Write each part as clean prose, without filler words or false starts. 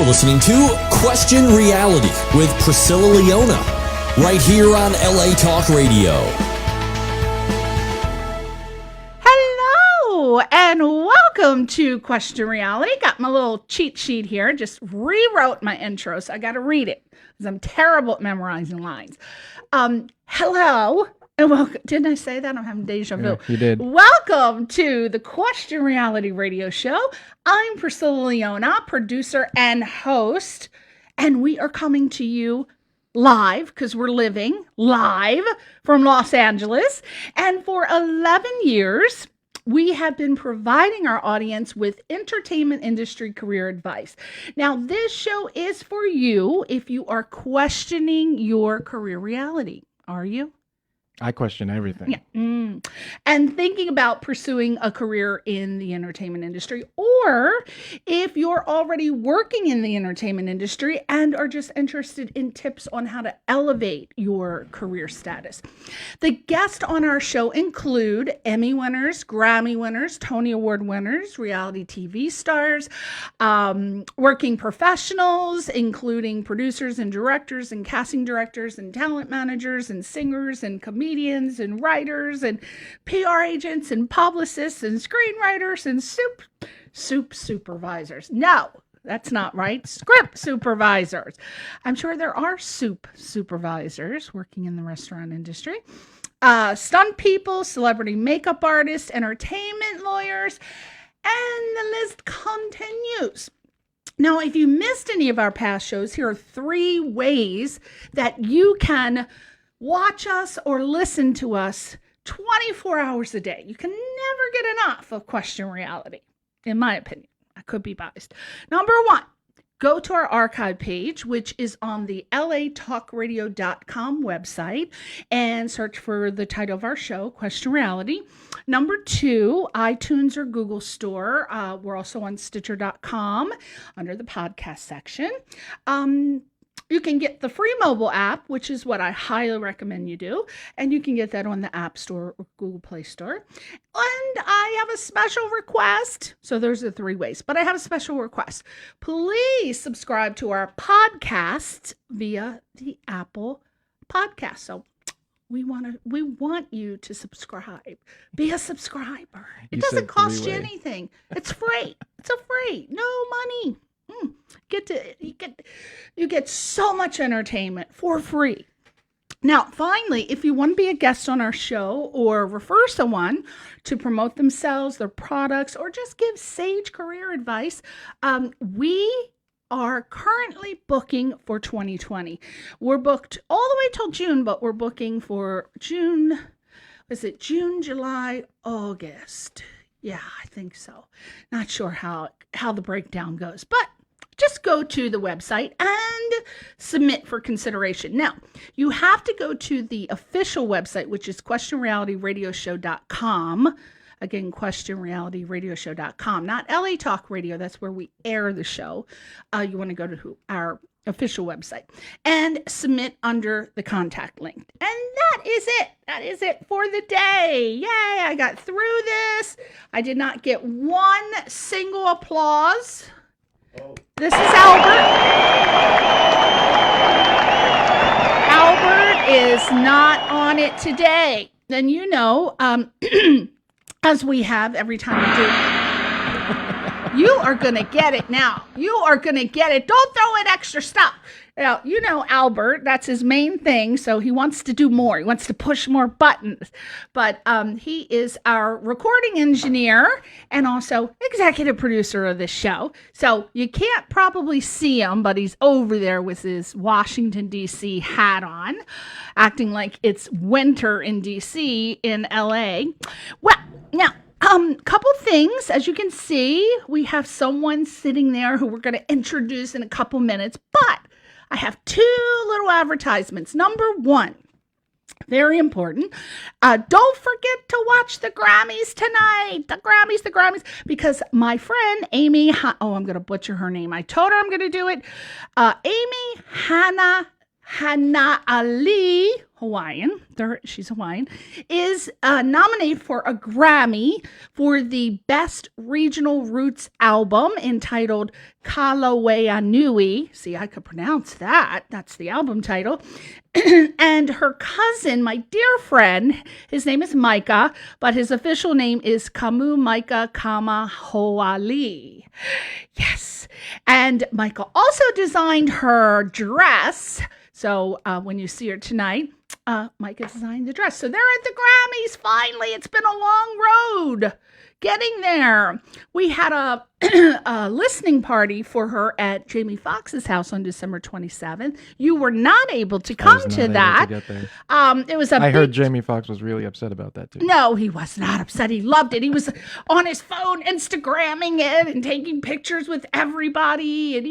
You're listening to Question Reality with Priscilla Leona, right here on LA Talk Radio. Hello, and welcome to Question Reality. Got my little cheat sheet here. Just rewrote my intro, so I got to read it because I'm terrible at memorizing lines. Hello. And welcome. Didn't I say that? I'm having deja vu. Yeah, you did. Welcome to the Question Reality Radio Show. I'm Priscilla Leona, producer and host, and we are coming to you live because we're living live from Los Angeles. And for 11 years, we have been providing our audience with entertainment industry career advice. Now, this show is for you if you are questioning your career reality. Are you? I question everything. Yeah. And thinking about pursuing a career in the entertainment industry, or if you're already working in the entertainment industry and are just interested in tips on how to elevate your career status. The guests on our show include Emmy winners, Grammy winners, Tony Award winners, reality TV stars, working professionals, including producers and directors and casting directors and talent managers and singers and comedians and writers and PR agents and publicists and screenwriters and soup supervisors. No, that's not right. Script supervisors. I'm sure there are soup supervisors working in the restaurant industry. Stunt people, celebrity makeup artists, entertainment lawyers, and the list continues. Now, if you missed any of our past shows, here are 3 ways that you can watch us or listen to us 24 hours a day. You can never get enough of Question Reality, in my opinion. I could be biased. Number 1, go to our archive page, which is on the latalkradio.com website, and search for the title of our show, Question Reality. Number 2, iTunes or Google Store. We're also on Stitcher.com under the podcast section. You can get the free mobile app, which is what I highly recommend you do. And you can get that on the App Store or Google Play Store. And I have a special request. So there's the 3 ways, but I have a special request. Please subscribe to our podcast via the Apple Podcast. So we want you to subscribe. Be a subscriber. It doesn't cost you anything. It's free. It's free. No money. You get so much entertainment for free. Now, finally, if you want to be a guest on our show or refer someone to promote themselves, their products, or just give sage career advice, we are currently booking for 2020. We're booked all the way till June, but we're booking for June, July, August? Yeah, I think so. Not sure how the breakdown goes, but just go to the website and submit for consideration. Now, you have to go to the official website, which is questionrealityradioshow.com. Again, questionrealityradioshow.com, not LA Talk Radio. That's where we air the show. You want to go to our official website and submit under the contact link. And that is it. That is it for the day. Yay, I got through this. I did not get one single applause. This is Albert. Albert is not on it today. Then you know, as we have every time we do. You are going to get it now. You are going to get it. Don't throw in extra stuff. Now, you know Albert, that's his main thing, so he wants to do more. He wants to push more buttons. But he is our recording engineer and also executive producer of this show. So you can't probably see him, but he's over there with his Washington, D.C. hat on, acting like it's winter in D.C. in L.A. Well, now, couple things. As you can see, we have someone sitting there who we're going to introduce in a couple minutes, but I have 2 little advertisements. Number 1, very important. Don't forget to watch the Grammys tonight. The Grammys, because my friend Amy, I'm going to butcher her name. I told her I'm going to do it. Amy Hannah Ali. Hawaiian, she's Hawaiian, is nominated for a Grammy for the Best Regional Roots Album entitled Kalawea Nui. See, I could pronounce that. That's the album title. And her cousin, my dear friend, his name is Micah, but his official name is Kamu Micah Kama Hoali. Yes. And Micah also designed her dress. So when you see her tonight, Micah designed the dress. So they're at the Grammys. Finally, it's been a long road getting there. We had a listening party for her at Jamie Foxx's house on December 27th. You were not able to come to that. It was I heard Jamie Foxx was really upset about that too. No, he was not upset. He loved it. He was on his phone Instagramming it and taking pictures with everybody. And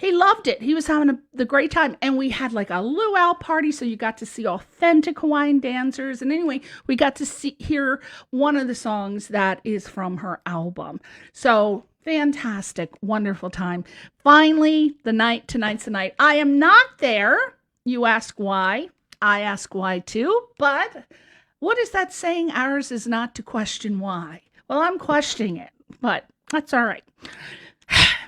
he loved it. He was having the great time. And we had like a luau party, so you got to see authentic Hawaiian dancers. And anyway, we got to hear one of the songs that is from her album. So fantastic, wonderful time. Finally, tonight's the night. I am not there. You ask why. I ask why too. But what is that saying? Ours is not to question why. Well, I'm questioning it, but that's all right.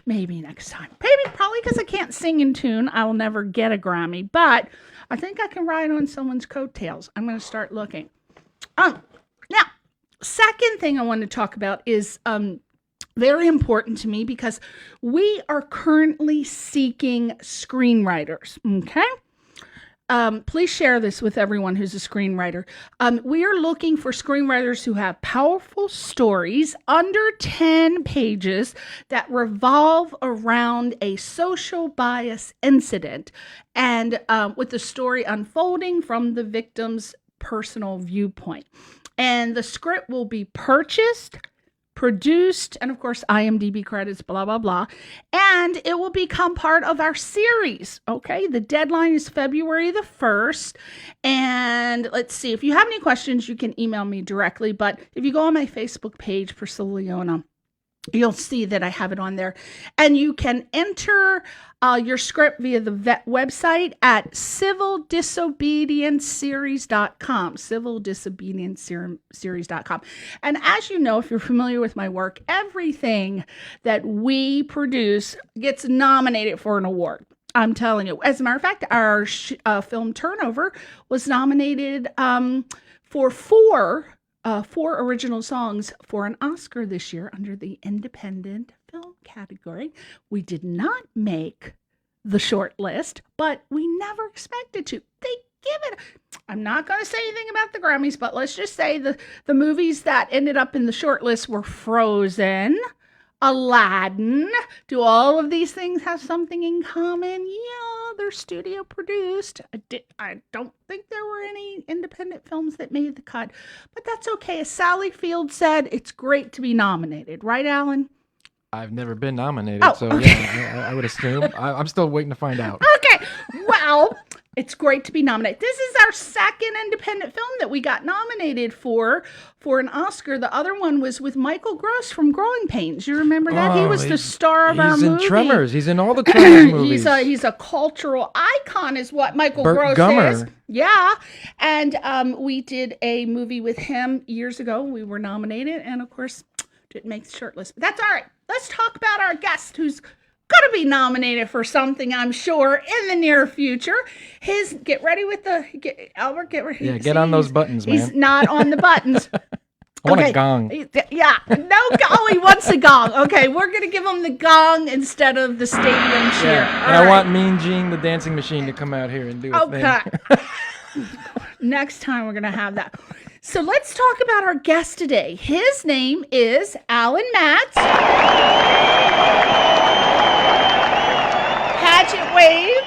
Maybe next time. Probably because I can't sing in tune, I will never get a Grammy. But I think I can ride on someone's coattails. I'm going to start looking. Now, second thing I want to talk about is very important to me because we are currently seeking screenwriters. Okay? Please share this with everyone who's a screenwriter. We are looking for screenwriters who have powerful stories under 10 pages that revolve around a social bias incident and with the story unfolding from the victim's personal viewpoint. And the script will be purchased, produced, and of course, IMDb credits, blah, blah, blah. And it will become part of our series. Okay. The deadline is February the 1st. And let's see, if you have any questions, you can email me directly. But if you go on my Facebook page, Priscilla Leona, you'll see that I have it on there. And you can enter your script via the website at civildisobedienceseries.com, civildisobedienceseries.com. And as you know, if you're familiar with my work, everything that we produce gets nominated for an award. I'm telling you. As a matter of fact, our film Turnover was nominated for four original songs for an Oscar this year under the independent film category. We did not make the short list, but we never expected to. They give it. I'm not going to say anything about the Grammys, but let's just say the movies that ended up in the short list were Frozen, Aladdin. Do all of these things have something in common? Yeah, they're studio produced. I don't think there were any independent films that made the cut, but that's okay. As Sally Field said, it's great to be nominated. Right, Alan? I've never been nominated, Oh, so okay. yeah, I would assume. I'm still waiting to find out. Okay, well, it's great to be nominated. This is our second independent film that we got nominated for an Oscar. The other one was with Michael Gross from Growing Pains. You remember that? He was the star of our movie. He's in Tremors. He's in all the Tremors movies. He's a cultural icon is what Michael Burt Gross Gummer. is. Yeah. And we did a movie with him years ago. We were nominated and, of course, didn't make the short list. But that's all right. Let's talk about our guest who's going to be nominated for something, I'm sure, in the near future. Get ready with Albert, get ready. Yeah, get on those buttons, man. He's not on the buttons. I want a gong. Yeah, no gong. He wants a gong. Okay, we're going to give him the gong instead of the stadium cheer. Yeah. And I want Mean Gene, the dancing machine, to come out here and do a thing. Next time we're going to have that. So let's talk about our guest today. His name is Alain Matz.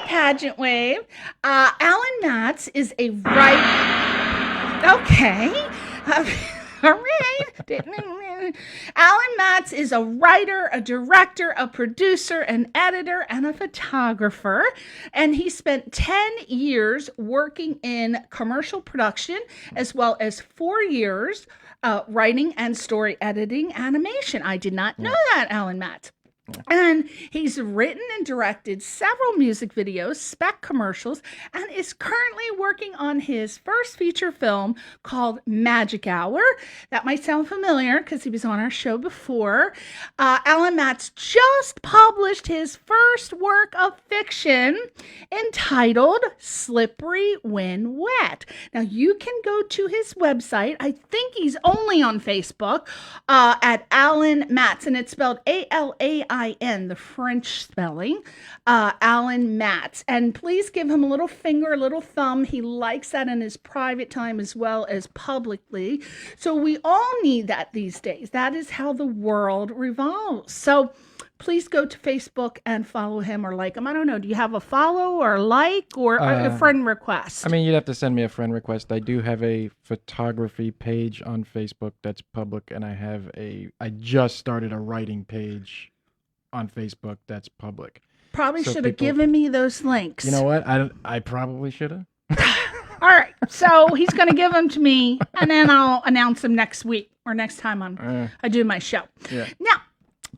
Pageant wave. Alain Matz is a writer. Okay. All right. Alain Matz is a writer, a director, a producer, an editor, and a photographer. And he spent 10 years working in commercial production, as well as 4 years writing and story editing animation. I did not know that, Alain Matz. And he's written and directed several music videos, spec commercials, and is currently working on his first feature film called Magic Hour. That might sound familiar because he was on our show before. Alain Matz just published his first work of fiction entitled Slippery When Wet. Now, you can go to his website. I think he's only on Facebook at Alain Matz, and it's spelled Alain, the French spelling, Alain Matz. And please give him a little finger, a little thumb. He likes that in his private time as well as publicly. So we all need that these days. That is how the world revolves. So please go to Facebook and follow him or like him. I don't know. Do you have a follow or like or a friend request? I mean, you'd have to send me a friend request. I do have a photography page on Facebook that's public, and I just started a writing page on Facebook that's public. Probably should have given me those links. You know what? I probably should have. All right. So he's going to give them to me, and then I'll announce them next week or next time I do my show. Yeah. Now,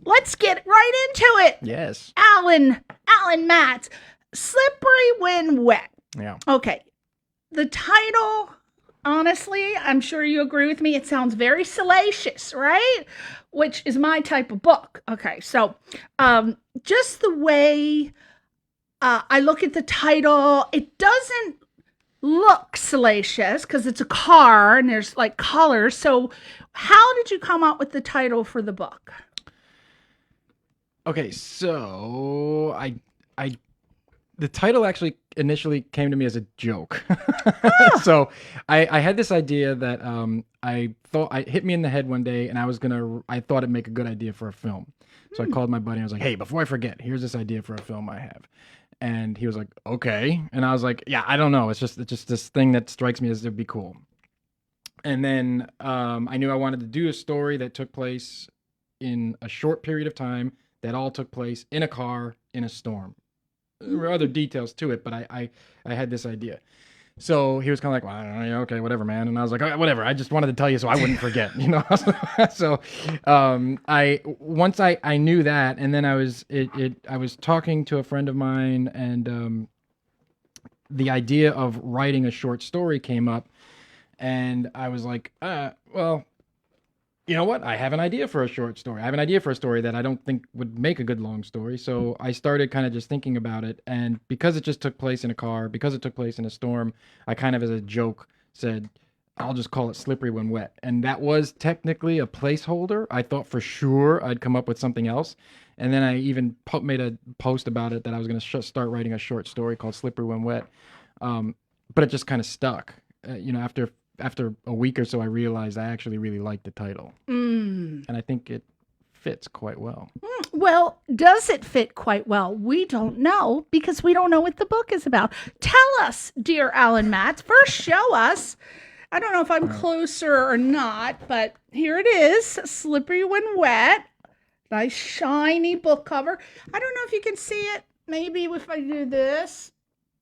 let's get right into it. Yes. Alain Matz, Slippery When Wet. Yeah. Okay. The title, honestly, I'm sure you agree with me, it sounds very salacious, right? Which is my type of book. Okay, so just the way I look at the title, it doesn't look salacious because it's a car and there's like colors. So how did you come up with the title for the book? Okay, so the title actually initially came to me as a joke. So I had this idea that I thought it hit me in the head one day, and I thought it'd make a good idea for a film. So I called my buddy and I was like, "Hey, before I forget, here's this idea for a film I have." And he was like, "Okay." And I was like, "Yeah, I don't know. It's just this thing that strikes me as it'd be cool." And then I knew I wanted to do a story that took place in a short period of time that all took place in a car in a storm. There were other details to it, but I had this idea. So he was kind of like, "Well, I don't know, yeah, okay, whatever, man." And I was like, "Oh, whatever. I just wanted to tell you so I wouldn't forget, you know." So once I knew that, and then I was talking to a friend of mine, and the idea of writing a short story came up, and I was like, well, you know what? I have an idea for a short story. I have an idea for a story that I don't think would make a good long story. So I started kind of just thinking about it. And because it just took place in a car, because it took place in a storm, I kind of as a joke said, I'll just call it Slippery When Wet. And that was technically a placeholder. I thought for sure I'd come up with something else. And then I even made a post about it that I was going to start writing a short story called Slippery When Wet. But it just kind of stuck. After a week or so, I realized I actually really liked the title. And I think it fits quite well. Well, does it fit quite well? We don't know because we don't know what the book is about. Tell us, dear Alain Matz. First, show us. I don't know if I'm closer or not, but here it is, Slippery When Wet. Nice shiny book cover. I don't know if you can see it. Maybe if I do this.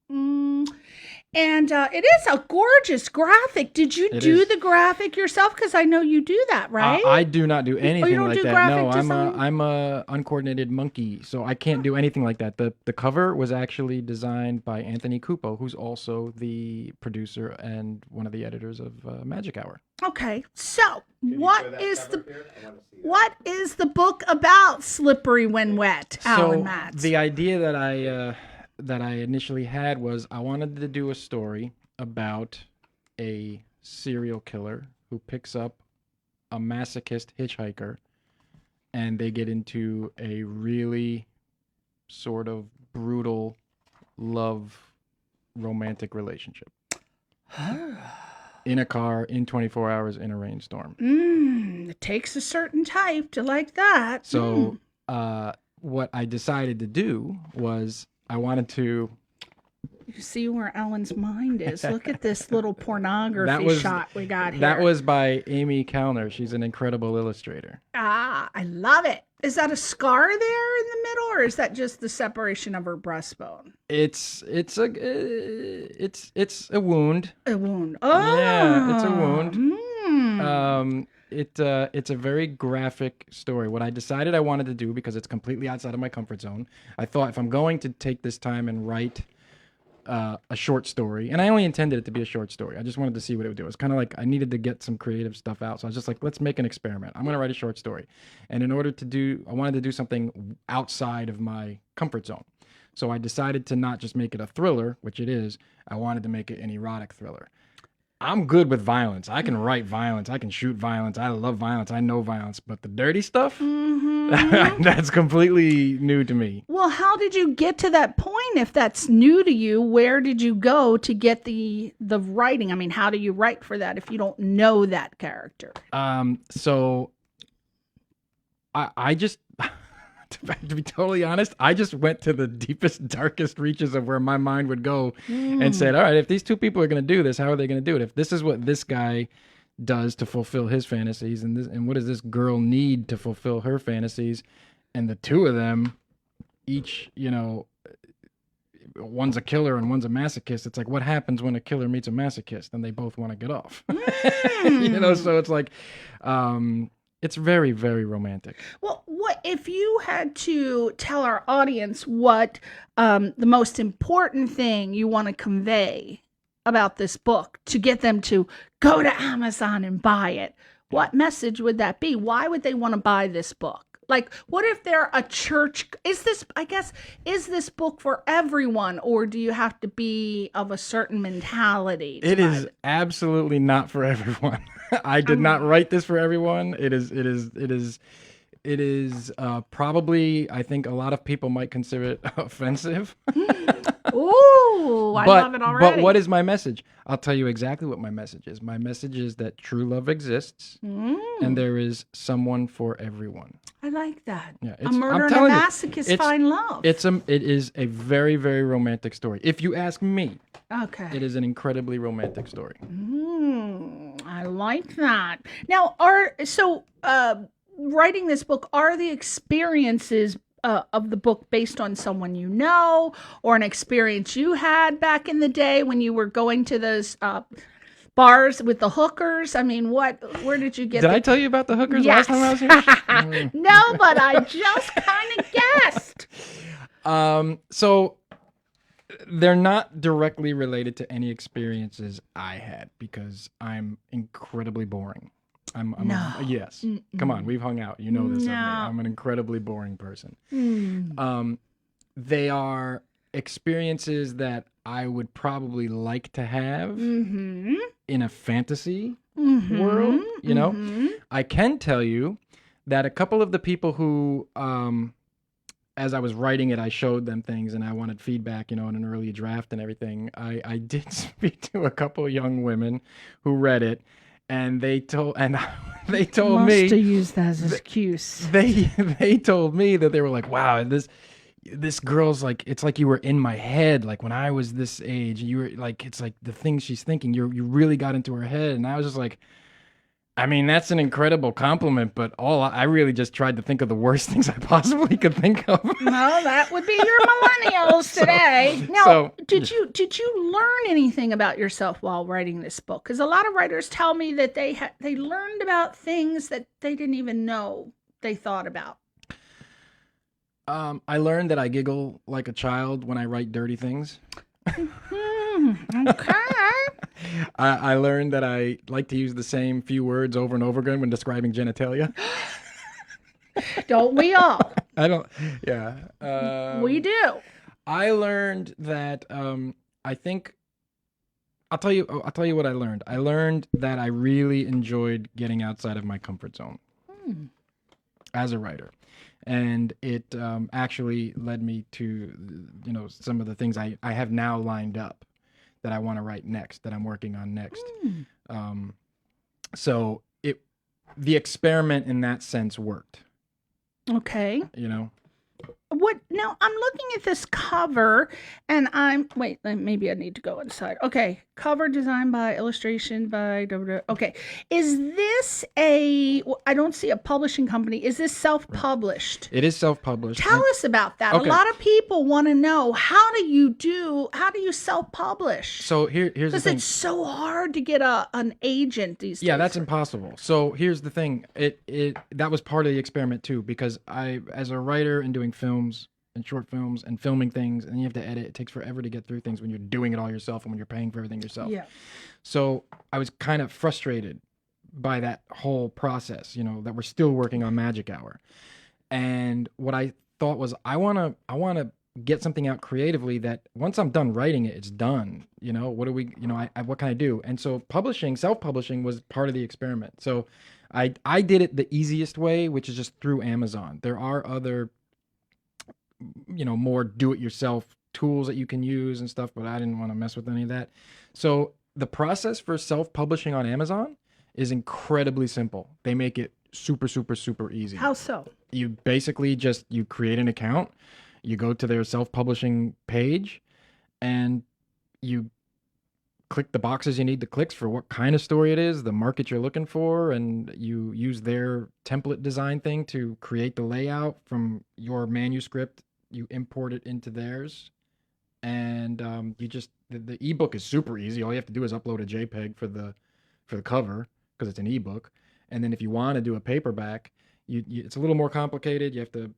And it is a gorgeous graphic. Did you do the graphic yourself? Because I know you do that, right? I do not do anything like that. No, I'm a uncoordinated monkey, so I can't do anything like that. The cover was actually designed by Anthony Cupo, who's also the producer and one of the editors of Magic Hour. Okay, so what is the book about? Slippery When Wet, Alain Matz. The idea that I initially had was I wanted to do a story about a serial killer who picks up a masochist hitchhiker, and they get into a really sort of brutal love romantic relationship. In a car, in 24 hours, in a rainstorm. It takes a certain type to like that. So what I decided to do was I wanted to... You see where Alan's mind is. Look at this little pornography shot we got here. That was by Amy Kellner. She's an incredible illustrator. Ah, I love it. Is that a scar there in the middle, or is that just the separation of her breastbone? It's a wound. A wound. Oh, yeah, it's a wound. It's a very graphic story. What I decided I wanted to do, because it's completely outside of my comfort zone, I thought if I'm going to take this time and write a short story, and I only intended it to be a short story. I just wanted to see what it would do. It's kind of like I needed to get some creative stuff out. So I was just like, let's make an experiment. I'm going to write a short story. And in order to do, I wanted to do something outside of my comfort zone. So I decided to not just make it a thriller, which it is. I wanted to make it an erotic thriller. I'm good with violence. I can write violence. I can shoot violence. I love violence. I know violence. But the dirty stuff, that's completely new to me. Well, how did you get to that point? If that's new to you, where did you go to get the writing? I mean, how do you write for that if you don't know that character? So I just, to be totally honest, I just went to the deepest, darkest reaches of where my mind would go and said, all right, if these two people are going to do this, how are they going to do it? If this is what this guy does to fulfill his fantasies, and what does this girl need to fulfill her fantasies, and the two of them each, one's a killer and one's a masochist. It's like, what happens when a killer meets a masochist and they both want to get off? So it's like, it's very, very romantic. Well, what if you had to tell our audience what the most important thing you want to convey about this book to get them to go to Amazon and buy it? What message would that be? Why would they want to buy this book? Like, what if they're a church? Is this book for everyone, or do you have to be of a certain mentality? It is absolutely not for everyone. I did not write this for everyone. It is probably, I think a lot of people might consider it offensive. Ooh, I love it already. But what is my message? I'll tell you exactly what my message is. My message is that true love exists, and there is someone for everyone. I like that. Yeah, a murder and a masochist find love. It is a very, very romantic story. If you ask me, okay, it is an incredibly romantic story. I like that. Now, writing this book, are the experiences of the book based on someone you know, or an experience you had back in the day when you were going to those bars with the hookers? I mean, where did you get? Did I tell you about the hookers last time I was here? No, but I just kind of guessed. So they're not directly related to any experiences I had, because I'm incredibly boring. Yes. Mm-mm. Come on, we've hung out. You know this of me. I'm an incredibly boring person. They are experiences that I would probably like to have in a fantasy world, I can tell you that a couple of the people who, as I was writing it, I showed them things and I wanted feedback, in an early draft and everything. I did speak to a couple of young women who read it, and they told me must have used that as an excuse. They told me that they were like, wow, this girl's like, it's like you were in my head, like when I was this age, you were like, it's like the things she's thinking, you really got into her head. And I was just like, I mean, that's an incredible compliment, but I really just tried to think of the worst things I possibly could think of. Well, that would be your millennials today. Now, did you learn anything about yourself while writing this book? Because a lot of writers tell me that they learned about things that they didn't even know they thought about. I learned that I giggle like a child when I write dirty things. Okay. I learned that I like to use the same few words over and over again when describing genitalia. Don't we all? I don't. Yeah. We do. I learned that I think I'll tell you what I learned. I learned that I really enjoyed getting outside of my comfort zone as a writer. And it actually led me to, some of the things I have now lined up that I want to write next, that I'm working on next. So the experiment in that sense worked. Okay. what now I'm looking at this cover and maybe I need to go inside. Okay, cover designed by illustration by okay. Is this I don't see a publishing company. Is this self-published? It is self-published. Tell us about that. Okay. A lot of people want to know, how do you self-publish? So here's the Because thing. it's so hard to get an agent these days. Yeah, that's impossible. So here's the thing. That was part of the experiment too, because I, as a writer and doing films and short films and filming things, and you have to edit, it takes forever to get through things when you're doing it all yourself and when you're paying for everything yourself. Yeah. So I was kind of frustrated by that whole process, that we're still working on Magic Hour. And what I thought was, I want to get something out creatively that once I'm done writing it, it's done. What can I do? And so self-publishing was part of the experiment. So I did it the easiest way, which is just through Amazon. There are other, more do-it-yourself tools that you can use and stuff, but I didn't want to mess with any of that. So the process for self-publishing on Amazon is incredibly simple. They make it super, super, super easy. How so? You basically you create an account, you go to their self-publishing page, and you click the boxes you need to click for what kind of story it is, the market you're looking for, and you use their template design thing to create the layout from your manuscript. You import it into theirs, and the ebook is super easy. All you have to do is upload a JPEG for the cover, because it's an ebook. And then if you want to do a paperback, it's a little more complicated. You have to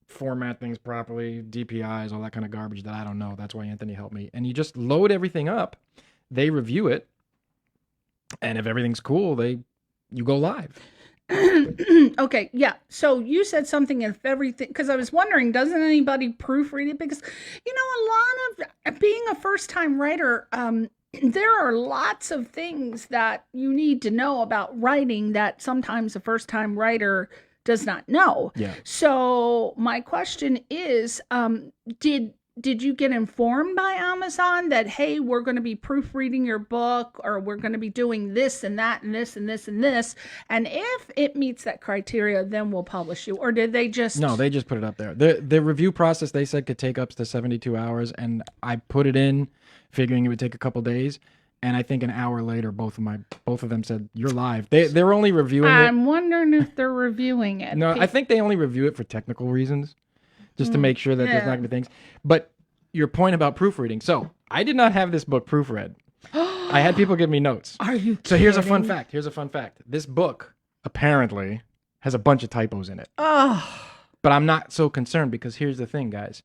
format things properly, DPIs, all that kind of garbage that I don't know. That's why Anthony helped me. And you just load everything up. They review it, and if everything's cool, you go live. Okay, yeah. So you said something, if everything, because I was wondering, doesn't anybody proofread it? Because a lot of being a first-time writer, there are lots of things that you need to know about writing that sometimes a first-time writer does not know. Yeah. So my question is, did you get informed by Amazon that, hey, we're going to be proofreading your book, or we're going to be doing this and that and this and this and this, and if it meets that criteria, then we'll publish you? Or did they just... No, they just put it up there. The review process, they said, could take up to 72 hours, and I put it in figuring it would take a couple days, and I think an hour later, both of them said, you're live. They're only reviewing it. I'm wondering if they're reviewing it. No, I think they only review it for technical reasons, just to make sure that there's not going to be things. But your point about proofreading. So I did not have this book proofread. I had people give me notes. Are you kidding? So here's a fun fact. This book apparently has a bunch of typos in it. Oh. But I'm not so concerned, because here's the thing, guys.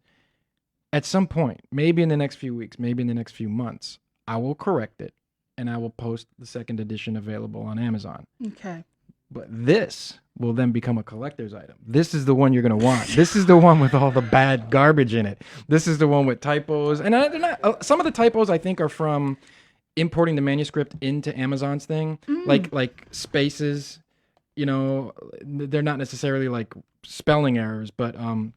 At some point, maybe in the next few weeks, maybe in the next few months, I will correct it, and I will post the second edition available on Amazon. Okay. But this will then become a collector's item. This is the one you're going to want. This is the one with all the bad garbage in it. This is the one with typos. And they're not, some of the typos, I think, are from importing the manuscript into Amazon's thing. Like spaces, they're not necessarily like spelling errors, but and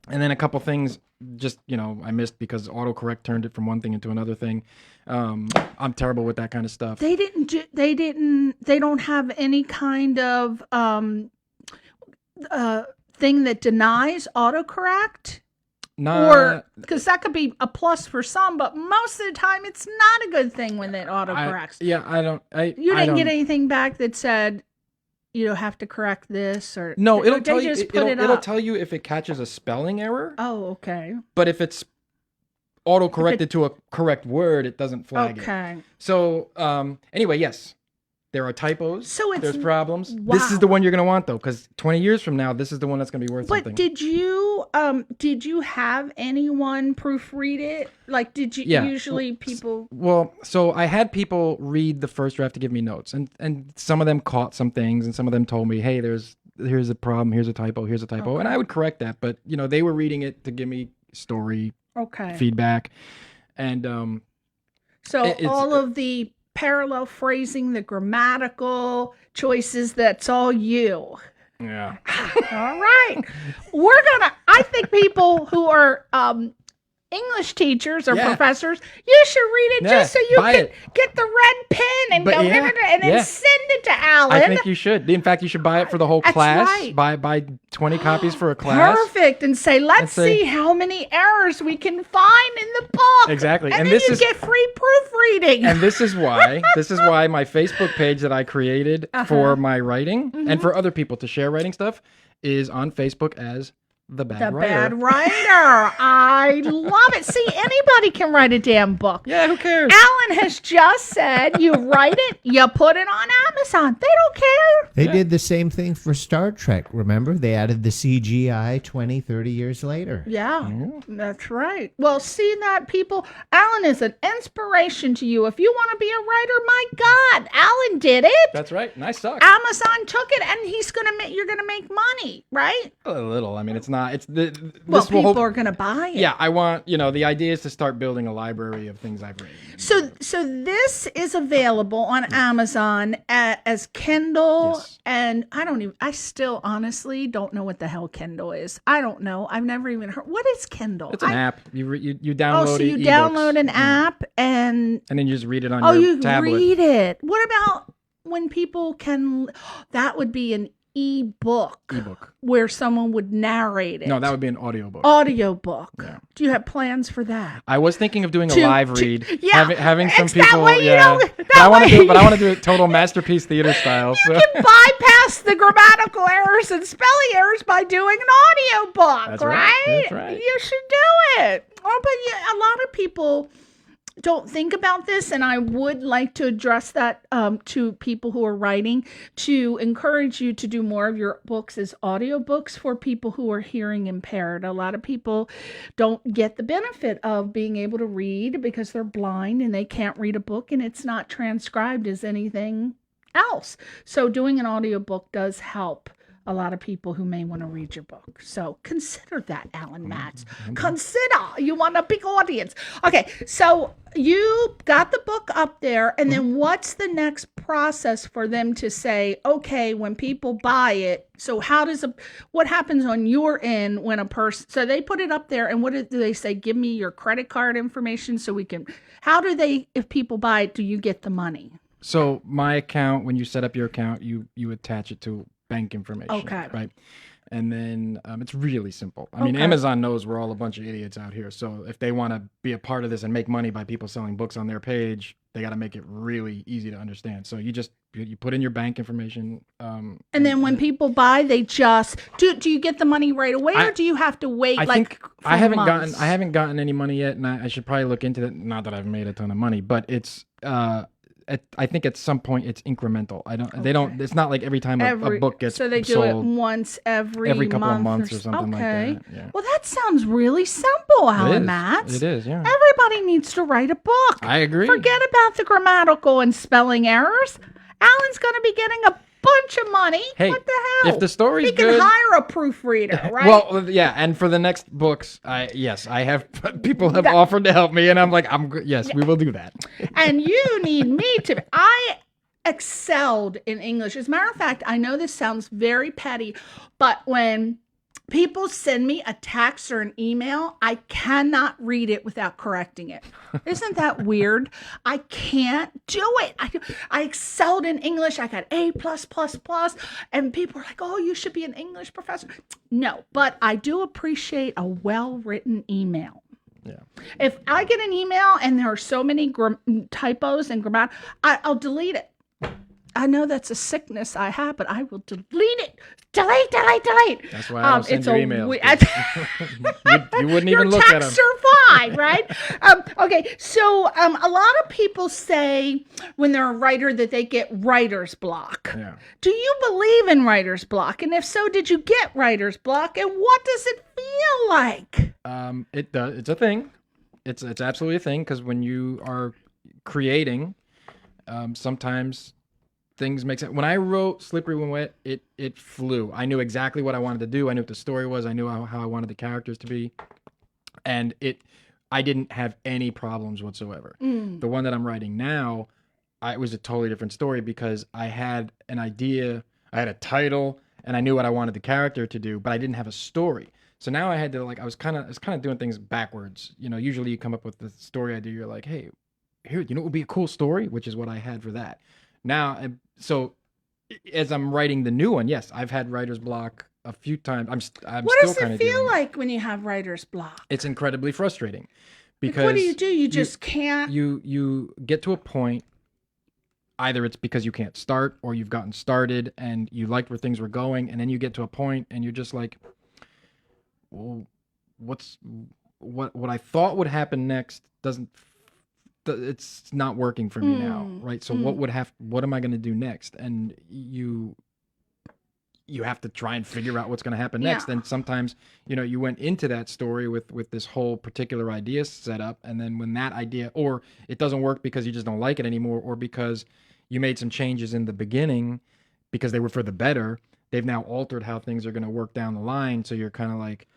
then a couple things just, I missed because autocorrect turned it from one thing into another thing. I'm terrible with that kind of stuff. They don't have any kind of thing that denies autocorrect? Or because that could be a plus for some, but most of the time it's not a good thing when it autocorrects. You didn't get anything back that said you have to correct this, or no? It'll tell you. It'll tell you if it catches a spelling error. Oh, okay. But if it's auto-corrected to a correct word, it doesn't flag it. Okay. So anyway, yes, there are typos. So there's problems. Wow. This is the one you're going to want, though, because 20 years from now, this is the one that's going to be worth something. But did you have anyone proofread it? Like, did you usually people? Well, so I had people read the first draft to give me notes, and some of them caught some things, and some of them told me, hey, here's a problem, here's a typo, Okay. and I would correct that. But they were reading it to give me story feedback, and so all of the parallel phrasing, the grammatical choices, that's all you. Yeah. All right. I think people who are English teachers or Yeah. professors, you should read it Yeah, just so you buy can it. get the red pen and But go yeah, and then yeah. send it to Alan. I think you should. In fact, you should buy it for the whole That's class. right. Buy 20 copies for a class. Perfect. And say, let's say- see how many errors we can find in the book. Exactly. And And then this you is- get free proofreading. And this is why my Facebook page that I created for my writing and for other people to share writing stuff is on Facebook as The Bad The Writer. Bad Writer. I love it. See, anybody can write a damn book. Yeah, who cares? Alan has just said you write it, you put it on Amazon. They don't care. They did the same thing for Star Trek, remember? They added the CGI 20, 30 years later. Yeah, that's right. Well, see that, people? Alan is an inspiration to you. If you want to be a writer, my God, Alan did it. That's right. Nice suck. Amazon took it, and you're gonna make money, right? A little. I mean, it's not. It's the. Well, this will people hope- are gonna buy it. Yeah, I want. The idea is to start building a library of things I've written. So this is available on Amazon as Kindle, Yes. and I still honestly don't know what the hell Kindle is. I don't know. I've never even heard. What is Kindle? It's an app. You download. Oh, so you ebooks. download an app and and then you just read it on oh, your you tablet. read it. What about when people can? That would be an ebook where someone would narrate it. No, that would be an audiobook. audiobook. Yeah. Do you have plans for that? I was thinking of doing a To- live to- read, yeah, having some it's that people. way, you yeah, know, but that I want to way- do. But I want to do it total masterpiece theater style. So. You can bypass the grammatical errors and spelling errors by doing an audiobook, That's right. That's right. You should do it. Oh, but yeah, a lot of people don't think about this, and I would like to address that to people who are writing, to encourage you to do more of your books as audiobooks for people who are hearing impaired. A lot of people don't get the benefit of being able to read because they're blind and they can't read a book and it's not transcribed as anything else. So doing an audiobook does help a lot of people who may want to read your book. So consider that, Alain Matz. Consider. You want a big audience. Okay, so you got the book up there, and then what's the next process for them to say, okay, when people buy it, so what happens on your end when a person, so they put it up there, and what do they say? Give me your credit card information so we can, if people buy it, do you get the money? So my account, when you set up your account, you attach it to bank information. Okay. Right. And then it's really simple. I mean, Okay. Amazon knows we're all a bunch of idiots out here. So if they want to be a part of this and make money by people selling books on their page, they got to make it really easy to understand. So you put in your bank information. And then when people buy, they just do you get the money right away, or do you have to wait? I think I months? haven't gotten any money yet, and I should probably look into that. Not that I've made a ton of money, but it's I think at some point it's incremental. It's not like every time a book gets so they do sold, it once every couple of month months or something okay. like that. Yeah. Well, that sounds really simple, Alain Matz. It is, yeah. Everybody needs to write a book. I agree. Forget about the grammatical and spelling errors. Alan's going to be getting a bunch of money. Hey, what the hell? if the story's he can good- hire a proofreader, right? Well, yeah, and for the next books, I have people have offered to help me, and I'm like, yes, we will do that. And you need me to. I excelled in English. As a matter of fact, I know this sounds very petty, but when people send me a text or an email, I cannot read it without correcting it. Isn't that weird? I can't do it. I excelled in English. I got A+++, and people are like, oh, you should be an English professor. No, but I do appreciate a well-written email. Yeah. If I get an email and there are so many typos and grammar, I'll delete it. I know that's a sickness I have, but I will delete it. Delete. That's why I don't send you emails. You wouldn't Your even look at them. texts are fine, right? Okay, so a lot of people say when they're a writer that they get writer's block. Yeah. Do you believe in writer's block? And if so, did you get writer's block? And what does it feel like? It does. It's a thing. It's absolutely a thing, because when you are creating, sometimes things make sense. When I wrote Slippery When Wet, it flew. I knew exactly what I wanted to do. I knew what the story was. I knew how I wanted the characters to be, and I didn't have any problems whatsoever. The one that I'm writing now, it was a totally different story, because I had an idea, I had a title, and I knew what I wanted the character to do, but I didn't have a story. So now I had to I was kind of doing things backwards. Usually you come up with the story idea. You're like, hey, here, what would be a cool story, which is what I had for that. Now, so as I'm writing the new one, yes, I've had writer's block a few times. I'm What still does kind it of feel like when you have writer's block? It's incredibly frustrating because Like, what do? You just can't. You get to a point. Either it's because you can't start, or you've gotten started and you liked where things were going, and then you get to a point and you're just like, well, what I thought would happen next it's not working for me now, right? So what am I going to do next? And you have to try and figure out what's going to happen next. And sometimes, you went into that story with this whole particular idea set up, and then when that idea, or it doesn't work because you just don't like it anymore, or because you made some changes in the beginning because they were for the better, they've now altered how things are going to work down the line. So you're kind of like,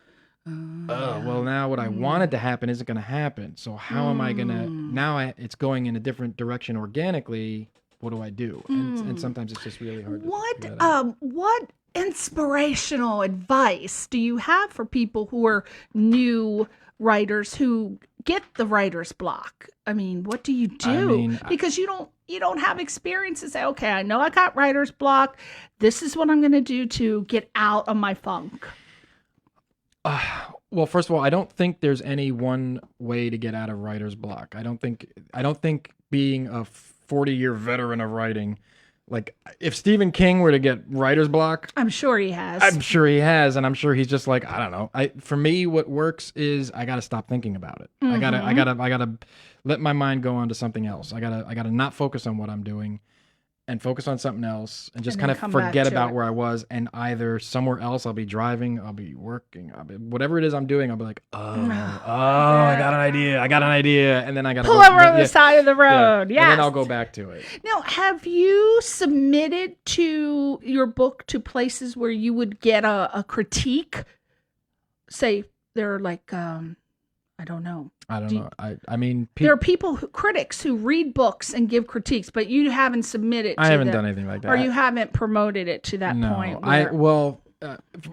oh, well, now what I wanted to happen isn't going to happen. So how am I going to, now it's going in a different direction organically. What do I do? And sometimes it's just really hard to what inspirational advice do you have for people who are new writers who get the writer's block? I mean, what do you do? Because you don't have experience to say, okay, I know I got writer's block. This is what I'm going to do to get out of my funk. Well, first of all, I don't think there's any one way to get out of writer's block. I don't think being a 40-year veteran of writing, like if Stephen King were to get writer's block, I'm sure he has. And I'm sure he's just like, I don't know. For me, what works is I got to stop thinking about it. I gotta let my mind go on to something else. I gotta not focus on what I'm doing and focus on something else and just kind of forget about where I was, and either somewhere else, I'll be driving, I'll be working, whatever it is I'm doing, I'll be like, I got an idea. And then I got to pull over on the side of the road. Yeah. And then I'll go back to it. Now, have you submitted to your book to places where you would get a critique? Say they're like, I don't know. I mean, there are critics who read books and give critiques, but you haven't submitted. I haven't done anything like that, or you haven't promoted it to that point.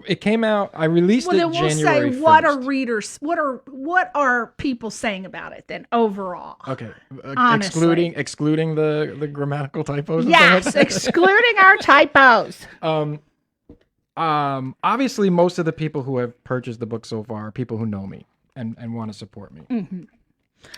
It came out. I released it January 1st. We'll say, what are readers? What are people saying about it then overall? Okay, excluding the grammatical typos. Yes, excluding our typos. Obviously, most of the people who have purchased the book so far are people who know me and want to support me. Mm-hmm.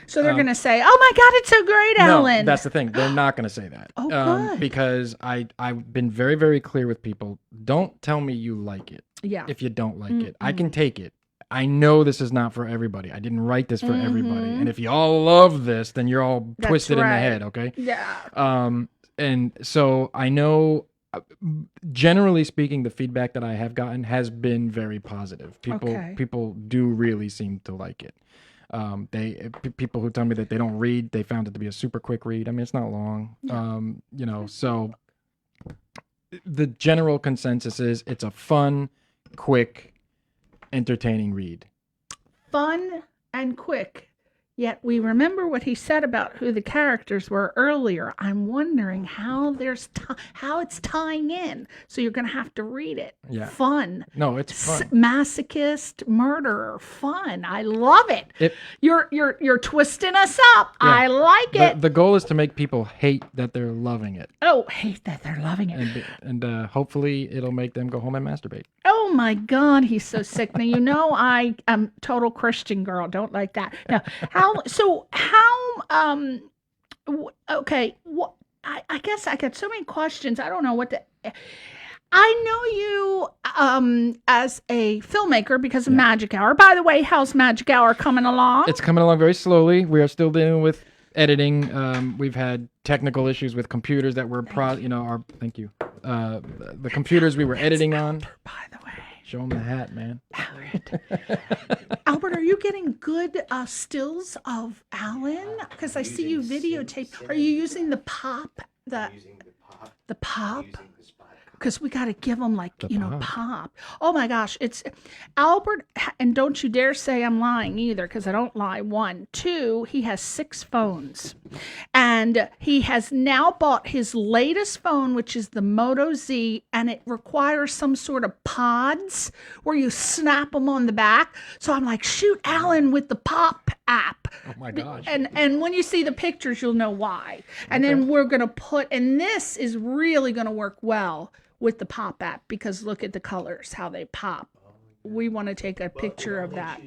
So they're going to say, "Oh my God, it's so great, Alan." No, that's the thing. They're not going to say that. Oh, good. Because I've been very, very clear with people. Don't tell me you like it. Yeah. If you don't like it, I can take it. I know this is not for everybody. I didn't write this for everybody. And if you all love this, then you're all twisted in the head. Okay. Yeah. And so I know. Generally speaking, the feedback that I have gotten has been very positive. People do really seem to like it. People who tell me that they don't read, they found it to be a super quick read. I mean, it's not long. So the general consensus is it's a fun, quick, entertaining read. Fun and quick. Yet we remember what he said about who the characters were earlier. I'm wondering how it's tying in. So you're going to have to read it. Yeah. Fun. No, it's fun. Masochist, murderer, fun. I love it. You're twisting us up. Yeah. I like it. The goal is to make people hate that they're loving it. Oh, hate that they're loving it. And hopefully it'll make them go home and masturbate. Oh my God, he's so sick. Now, I am total Christian girl. Don't like that. Now, I guess I got so many questions. I don't know what to. I know you as a filmmaker because of Magic Hour. By the way, how's Magic Hour coming along? It's coming along very slowly. We are still dealing with editing. We've had technical issues with computers that were thank you. The computers we were editing on. By the way. Show him the hat, man. Albert, are you getting good stills of Alan? Because I see you videotape. Are you using the pop? The pop? Because we got to give them pop. Oh my gosh. It's Albert. And don't you dare say I'm lying either, because I don't lie. 1, 2, he has 6 phones. And And he has now bought his latest phone, which is the Moto Z, and it requires some sort of pods where you snap them on the back. So I'm like, shoot Alan with the Pop app. Oh my gosh. And when you see the pictures, you'll know why. And then we're going to put, and this is really going to work well with the Pop app, because look at the colors, how they pop. We want to take a picture of that.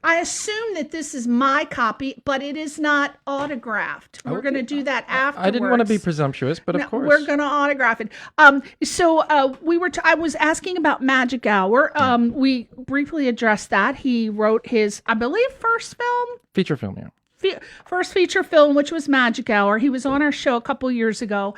I assume that this is my copy, but it is not autographed. We're going to do that afterwards. I didn't want to be presumptuous, but of course. We're going to autograph it. I was asking about Magic Hour. We briefly addressed that. He wrote his, I believe, first film. Feature film, yeah. First feature film, which was Magic Hour. He was on our show a couple years ago.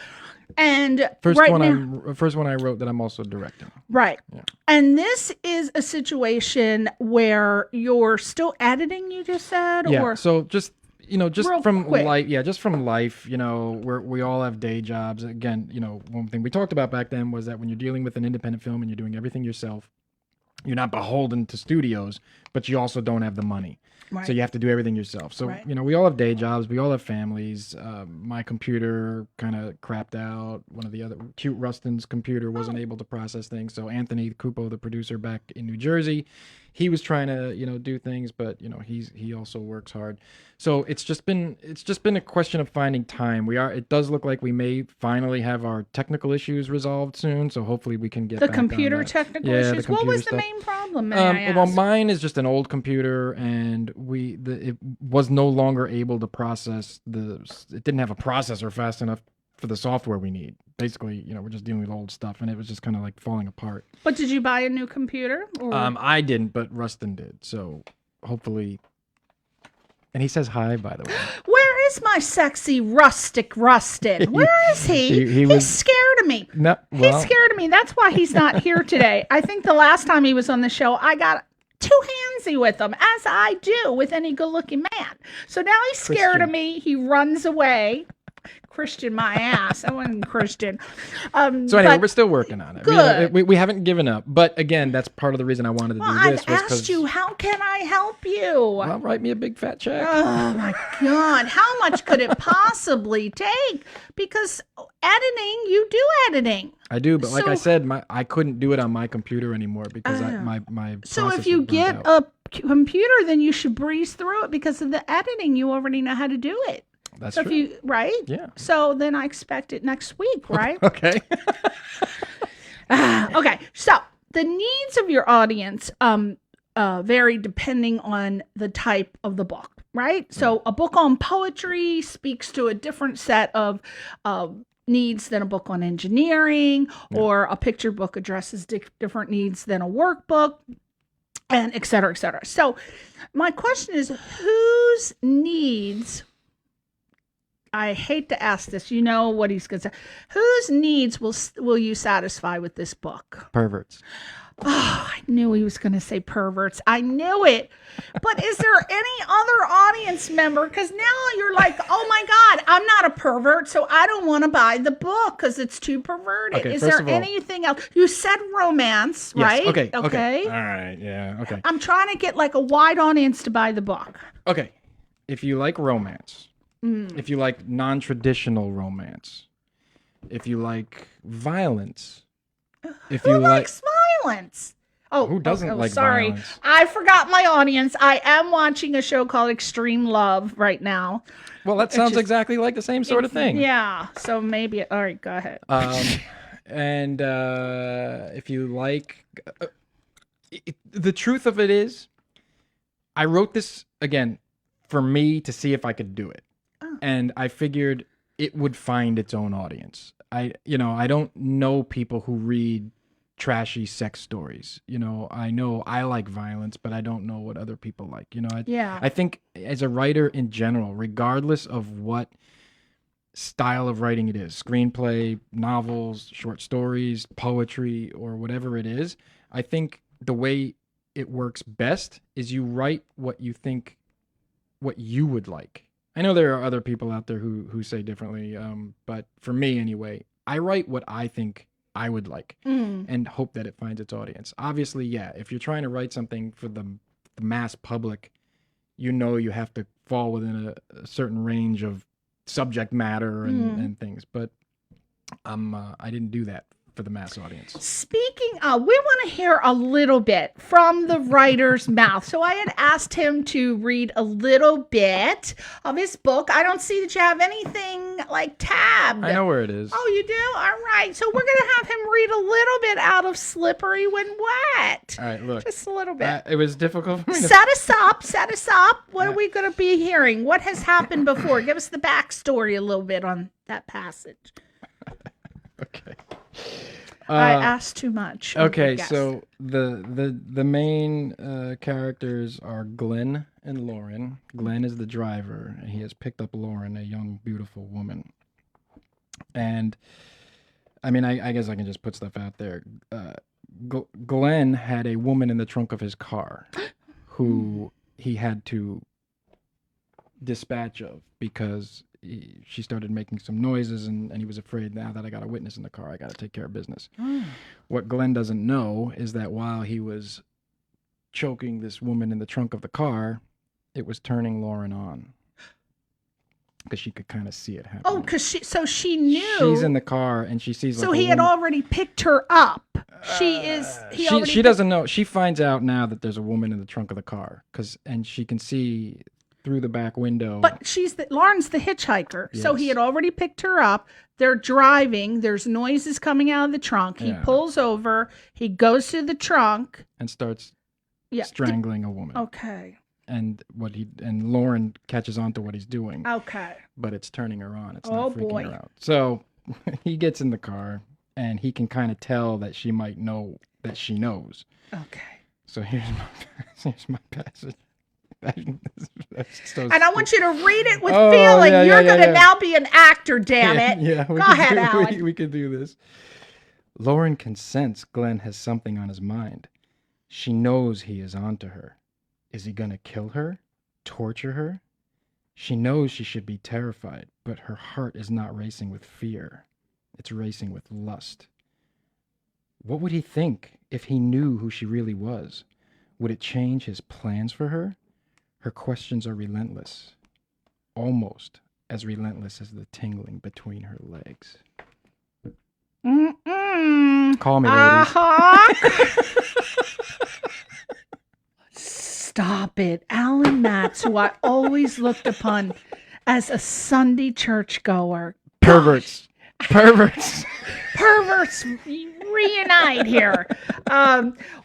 And first one I wrote that I'm also directing. Right. Yeah. And this is a situation where you're still editing, you just said? Yeah. Or So just Real from quick. life, just from life, we all have day jobs. Again, one thing we talked about back then was that when you're dealing with an independent film and you're doing everything yourself, you're not beholden to studios, but you also don't have the money. Right. So you have to do everything yourself. So, Right. we all have day jobs. We all have families. My computer kind of crapped out. One of the other, Cute Rustin's computer wasn't able to process things. So Anthony Cupo, the producer back in New Jersey, he was trying to, do things, but, he also works hard. So it's just been a question of finding time. It does look like we may finally have our technical issues resolved soon. So hopefully we can get the back on computer that. technical Yeah, the issues. What computer was the stuff. main problem, may I ask? Well, mine is just an old computer, and it was no longer able to process it didn't have a processor fast enough for the software we need. Basically, we're just dealing with old stuff, and it was just kind of like falling apart. But did you buy a new computer? Or? I didn't, but Rustin did. So hopefully, and he says hi, by the way. Where is my sexy rustic Rustin? Where is he? He's scared of me. No, He's scared of me. That's why he's not here today. I think the last time he was on the show, I got too handsy with him, as I do with any good-looking man. So now he's scared of me. He runs away. Christian, my ass. I wasn't Christian. So anyway, we're still working on it. Good. We haven't given up. But again, that's part of the reason I wanted to do this. I've asked you, how can I help you? Well, write me a big fat check. Oh my God. How much could it possibly take? Because editing, you do editing. I do, but like So- I said, I couldn't do it on my computer anymore because my So if processor you burned get out. a computer, then you should breeze through it, because of the editing. You already know how to do it. That's So true. if you, right? Yeah. So then I expect it next week, right? Okay. Okay. So the needs of your audience vary depending on the type of the book, right? So a book on poetry speaks to a different set of needs than a book on engineering, or a picture book addresses different needs than a workbook, and et cetera, et cetera. So my question is, whose needs, I hate to ask this, you know what he's going to say, whose needs will you satisfy with this book? Perverts. Oh, I knew he was going to say perverts. I knew it. But is there any other audience member? Because now you're like, oh my God, I'm not a pervert, so I don't want to buy the book because it's too perverted. Okay, is first there of all- anything else? You said romance, Yes. right? Okay. Okay. All right. Yeah. Okay. I'm trying to get like a wide audience to buy the book. Okay. If you like romance, if you like non-traditional romance, if you like violence, if Who you likes violence? Oh, Who doesn't like sorry. violence? I forgot my audience. I am watching a show called Extreme Love right now. well, that sounds just- exactly like the same sort of thing. Yeah. So maybe. All right. Go ahead. And if you like, the truth of it is, I wrote this again for me to see if I could do it, and I figured it would find its own audience. I don't know people who read trashy sex stories. I know I like violence, but I don't know what other people like. Yeah. I think as a writer in general, regardless of what style of writing it is, screenplay, novels, short stories, poetry, or whatever it is, I think the way it works best is you write what you think, what you would like. I know there are other people out there who say differently, but for me anyway, I write what I think I would like and hope that it finds its audience. Obviously, yeah, if you're trying to write something for the mass public, you have to fall within a certain range of subject matter and things. But I didn't do that for the mass audience. Speaking of, we want to hear a little bit from the writer's mouth. So I had asked him to read a little bit of his book. I don't see that you have anything like tabbed. I know where it is. Oh, you do? All right. So we're going to have him read a little bit out of Slippery When Wet. All right, look. Just a little bit. It was difficult for me to... Set us up. What are we going to be hearing? What has happened before? Give us the backstory a little bit on that passage. Okay. I asked too much. Okay, so the main characters are Glenn and Lauren. Glenn is the driver, and he has picked up Lauren, a young, beautiful woman. And I mean, I guess I can just put stuff out there. Glenn had a woman in the trunk of his car who he had to dispatch of because she started making some noises, and he was afraid, now that I got a witness in the car, I got to take care of business. What Glenn doesn't know is that while he was choking this woman in the trunk of the car, it was turning Lauren on. Because she could kind of see it happening. Oh, because she knew. She's in the car, and she sees. So he had already picked her up. She doesn't know. She finds out now that there's a woman in the trunk of the car, and she can see through the back window. But Lauren's the hitchhiker, so Yes. he had already picked her up. They're driving. There's noises coming out of the trunk. He pulls over. He goes to the trunk and starts strangling a woman. Okay. And Lauren catches on to what he's doing. Okay. But it's turning her on. It's not freaking her out. So he gets in the car, and he can kind of tell that she might know that she knows. Okay. So here's my passage. And I want you to read it with feeling. You're going to now be an actor, damn it. Yeah, Go ahead, Alan. We can do this. Lauren can sense Glenn has something on his mind. She knows he is onto her. Is he going to kill her? Torture her? She knows she should be terrified, but her heart is not racing with fear. It's racing with lust. What would he think if he knew who she really was? Would it change his plans for her? Her questions are relentless, almost as relentless as the tingling between her legs. Call me, ladies. Stop it. Alain Matz, who I always looked upon as a Sunday churchgoer. Perverts. Perverts reunite here.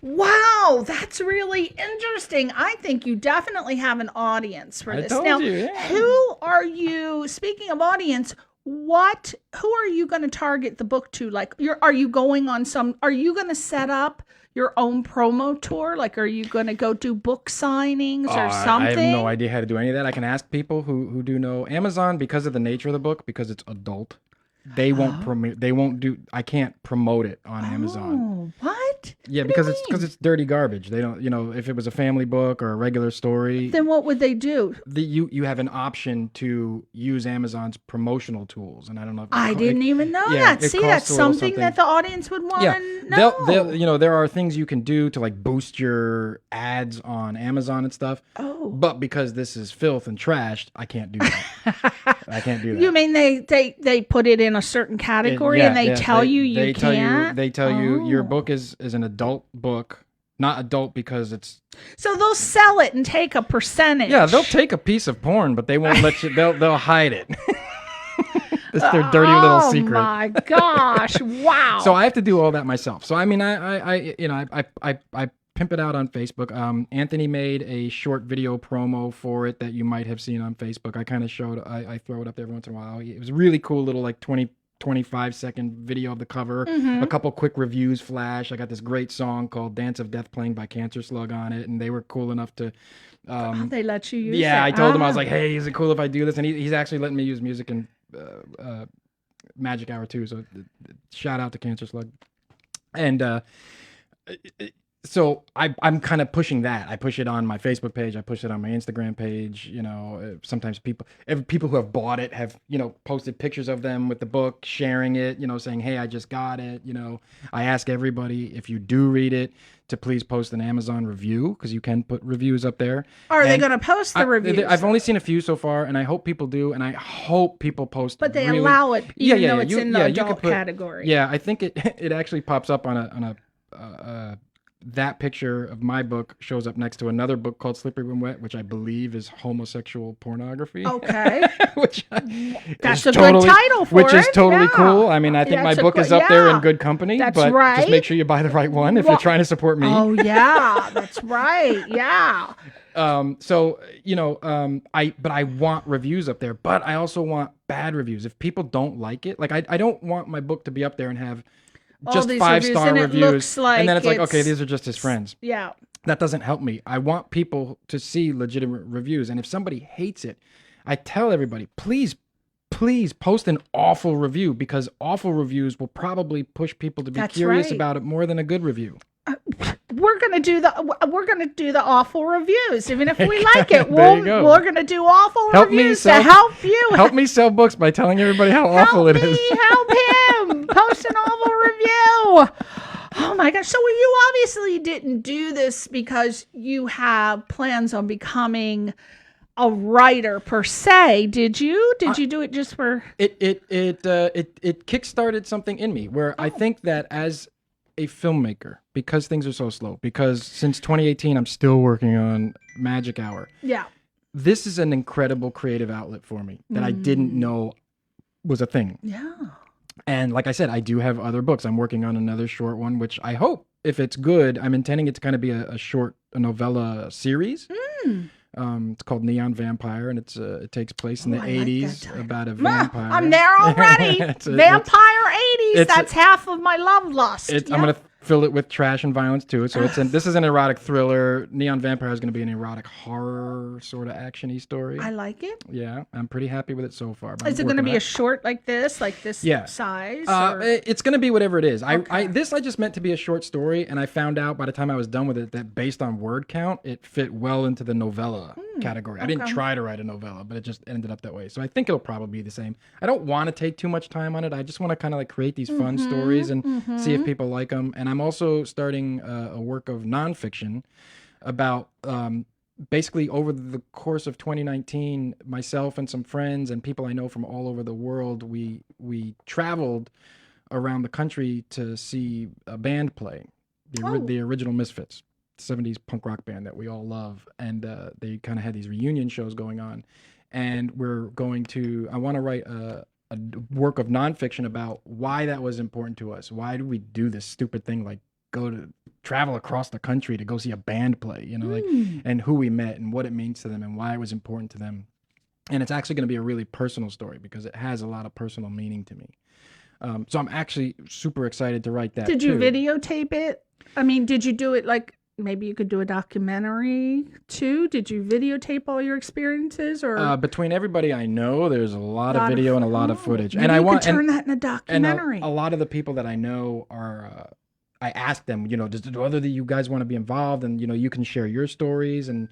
Wow, that's really interesting. I think you definitely have an audience for this. Now, who are you, speaking of audience, who are you going to target the book to? Like, are you going to set up your own promo tour? Like, are you going to go do book signings or something? I have no idea how to do any of that. I can ask people who do know. Amazon, because of the nature of the book, because it's adult, they won't promote. They won't do. I can't promote it on Amazon. What? Yeah, because it's dirty garbage. They don't. If it was a family book or a regular story, then what would they do? You have an option to use Amazon's promotional tools, and I don't know. I didn't even know that. See, that's something that the audience would want to know. They'll there are things you can do to like boost your ads on Amazon and stuff. Oh. But because this is filth and trashed, I can't do that. I can't do that. You mean they put it in a certain category and they tell you you can't? They tell you your book is an adult book, not adult because it's. So they'll sell it and take a percentage. Yeah, they'll take a piece of porn, but they won't let you. They'll hide it. It's their dirty little secret. Oh my gosh! Wow. So I have to do all that myself. So I mean, I pimp it out on Facebook. Anthony made a short video promo for it that you might have seen on Facebook. I kind of I throw it up every once in a while. It was a really cool little like 25-second video of the cover. A couple quick reviews flash. I got this great song called Dance of Death playing by Cancer Slug on it, and they were cool enough to they let you use it. I told him, I was like, hey, is it cool if I do this? And he's actually letting me use music in Magic Hour too, so shout out to Cancer Slug. And so I'm kind of pushing that. I push it on my Facebook page. I push it on my Instagram page. Sometimes people who have bought it have, posted pictures of them with the book, sharing it, saying, hey, I just got it. I ask everybody, if you do read it, to please post an Amazon review, because you can put reviews up there. Are they going to post the reviews? I've only seen a few so far, and I hope people do, and I hope people post. But they allow it, even though it's in the adult category. Yeah, I think it actually pops up on that picture of my book shows up next to another book called Slippery When Wet, which I believe is homosexual pornography. Okay. That's a totally, good title for it. Which is totally cool. I mean, I think my book is up there in good company. That's but right. Just make sure you buy the right one if you're trying to support me. Oh, yeah. That's right. Yeah. But I want reviews up there, but I also want bad reviews. If people don't like it, like I don't want my book to be up there and have just 5-star reviews, and then it's like, okay, these are just his friends. Yeah. That doesn't help me. I want people to see legitimate reviews, and if somebody hates it, I tell everybody, please post an awful review, because awful reviews will probably push people to be curious about it more than a good review. We're gonna do the awful reviews, even if we like it. We're gonna do awful reviews to help you. Help me sell books by telling everybody how awful it is. Help him post an awful review. Oh my gosh! So you obviously didn't do this because you have plans on becoming a writer per se, did you? Did you do it just for it kickstarted something in me where I think that as a filmmaker, because things are so slow, because since 2018 I'm still working on Magic Hour. Yeah. This is an incredible creative outlet for me that I didn't know was a thing. Yeah. And like I said, I do have other books. I'm working on another short one, which I hope, if it's good, I'm intending it to kind of be a novella series. It's called Neon Vampire, and it takes place in the 80s about a vampire. I'm there already. Vampire 80s. That's half of my love lust. I'm going to fill it with trash and violence too. So this is an erotic thriller. Neon Vampire is going to be an erotic horror sort of action-y story. I like it. Yeah, I'm pretty happy with it so far. Is it going to be a short like this size? It's going to be whatever it is. Okay. I just meant to be a short story, and I found out by the time I was done with it that based on word count, it fit well into the novella category. I didn't try to write a novella, but it just ended up that way. So I think it'll probably be the same. I don't want to take too much time on it. I just want to kind of like create these fun stories and see if people like them. And I'm also starting a work of nonfiction about basically over the course of 2019, myself and some friends and people I know from all over the world, we traveled around the country to see a band play, the original Misfits, 70s punk rock band that we all love. And they kind of had these reunion shows going on. And I want to write a work of nonfiction about why that was important to us. Why do we do this stupid thing like travel across the country to go see a band play, and who we met and what it means to them and why it was important to them. And it's actually going to be a really personal story because it has a lot of personal meaning to me. So I'm actually super excited to write that. Did you videotape it? I mean, did you do it like maybe you could do a documentary too? Did you videotape all your experiences, or between everybody I know, there's a lot of video and a lot of footage, and I want to turn that in a documentary. And a lot of the people that I know are. I asked them, do other of you guys want to be involved, and you can share your stories and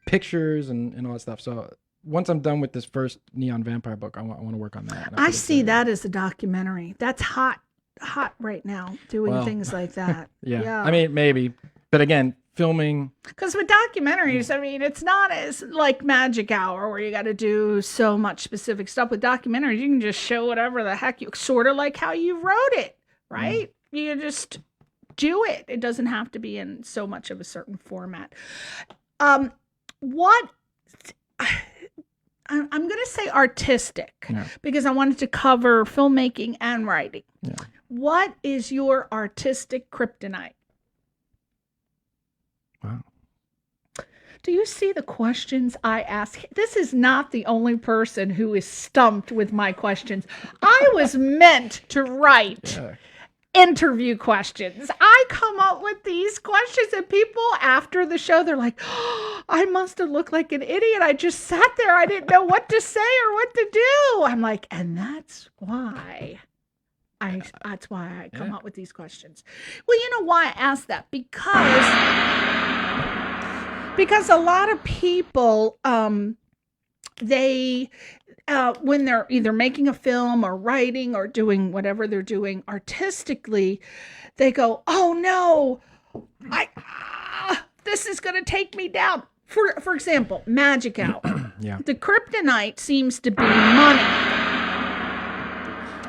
pictures and all that stuff. So once I'm done with this first Neon Vampire book, I want to work on that. I see that as a documentary. That's hot right now, doing things like that. Yeah. I mean, maybe, but again, filming. Because with documentaries, I mean, it's not as like Magic Hour where you got to do so much specific stuff. With documentaries, you can just show whatever the heck sort of like how you wrote it, right? You just do it. It doesn't have to be in so much of a certain format. I'm going to say artistic because I wanted to cover filmmaking and writing. Yeah. What is your artistic kryptonite? Wow. Do you see the questions I ask? This is not the only person who is stumped with my questions. I was meant to write interview questions. I come up with these questions and people after the show, they're like, oh, I must have looked like an idiot. I just sat there. I didn't know what to say or what to do. I'm like, and that's why That's why I come up with these questions. Well, you know why I asked that? Because a lot of people, they when they're either making a film or writing or doing whatever they're doing artistically, they go, "Oh no, this is going to take me down." For example, Magic Hour. Yeah. The kryptonite seems to be money,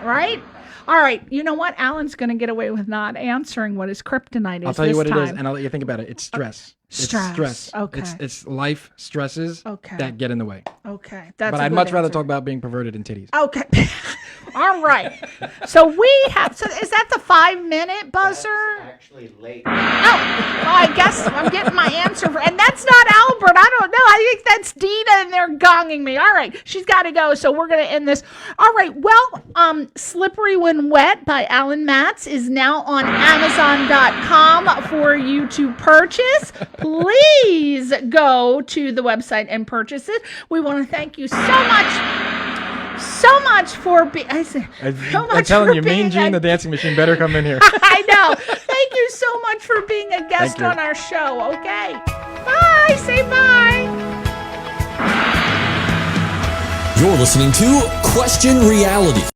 right? All right, you know what? Alan's going to get away with not answering what his kryptonite is. I'll tell you what time. it is, and I'll let you think about it. It's stress. Stress. It's stress. Okay. It's life stresses that get in the way. Okay. That's But a I'd good much rather answer. talk about being perverted in titties. Okay. All right. So is that the 5-minute buzzer? Actually late. Oh, well, I guess I'm getting my answer. And that's not Albert. I don't know. I think that's Dina, and they're gonging me. All right. She's got to go, so we're going to end this. All right. Well, Slippery When Wet by Alain Matz is now on Amazon.com for you to purchase. Please go to the website and purchase it. We want to thank you so much for being. I'm telling you, Mean Gene, the dancing machine, better come in here. I know. Thank you so much for being a guest on our show. Okay. Bye. Say bye. You're listening to Question Reality.